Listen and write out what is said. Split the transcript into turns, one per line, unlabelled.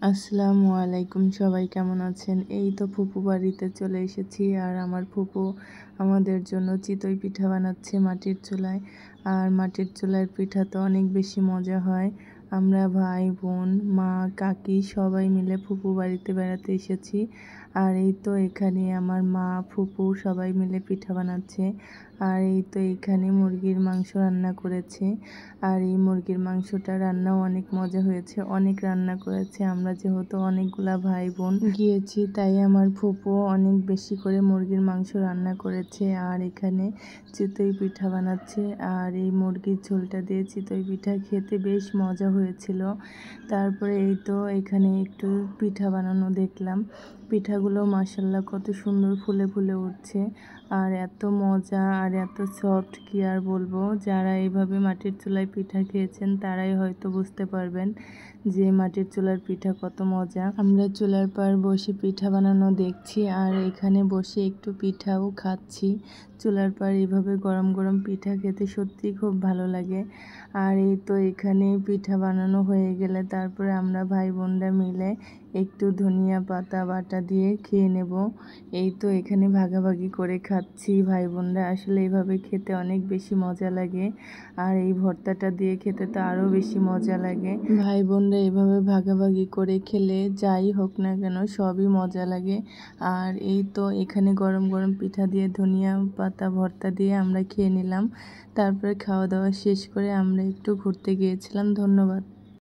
আসসালামু আলাইকুম, সবাই কেমন আছেন? এই তো ফুপু বাড়িতে চলে এসেছি। আর আমার ফুপু আমাদের জন্য চিতই পিঠা বানাচ্ছে মাটির চুলায়। আর মাটির চুলার পিঠা তো অনেক বেশি মজা হয়। আমরা ভাই বোন মা কাকি সবাই মিলে ফুপু বাড়িতে বেড়াতে এসেছি। আর এই তো এখানে আমার মা ফুপু সবাই মিলে পিঠা বানাচ্ছে। আর এই তো এখানে মুরগির মাংস রান্না করেছে। আর এই মুরগির মাংসটা রান্নাও অনেক মজা হয়েছে, অনেক রান্না করেছে। আমরা যেহেতু অনেকগুলা ভাই বোন গিয়েছি, তাই আমার ফুপু অনেক বেশি করে মুরগির মাংস রান্না করেছে। আর এখানে চিতই পিঠা বানাচ্ছে। আর এই মুরগির ঝোলটা দিয়ে চিতই পিঠা খেতে বেশ মজা হয়েছিল। তারপরে এই তো এখানে একটু পিঠা বানানো দেখলাম। পিঠাগুলো মাশাআল্লাহ কত সুন্দর ফুলে ফুলে উঠছে। আর এত মজা আর এত সফট, কি আর বলবো। যারা এইভাবে মাটির চুলায় পিঠা খেয়েছেন তারাই হয়তো বুঝতে পারবেন যে মাটির চুলার পিঠা কত মজা। আমরা চুলার পার বসে পিঠা বানানো দেখছি, আর এখানে বসে একটু পিঠাও খাচ্ছি। চুলার পার এইভাবে গরম গরম পিঠা খেতে সত্যিই খুব ভালো লাগে। আর এই তো এখানে পিঠা বানানো হয়ে গেলে তারপরে আমরা ভাই বোনরা মিলে একটু ধনিয়া পাতা বাটা দিয়ে খেয়ে নেব। এই তো এখানে ভাগাভাগি করে খাচ্ছি ভাই বোনরা। আসলে এইভাবে খেতে অনেক বেশি মজা লাগে। আর এই ভর্তাটা দিয়ে খেতে তো আরও বেশি মজা লাগে। ভাই বোনরা এইভাবে ভাগাভাগি করে খেলে যাই হোক না কেন সবই মজা লাগে। আর এই তো এখানে গরম গরম পিঠা দিয়ে ধনিয়া পাতা ভর্তা দিয়ে আমরা খেয়ে নিলাম। তারপরে খাওয়া দাওয়া শেষ করে আমরা একটু ঘুরতে গিয়েছিলাম। ধন্যবাদ।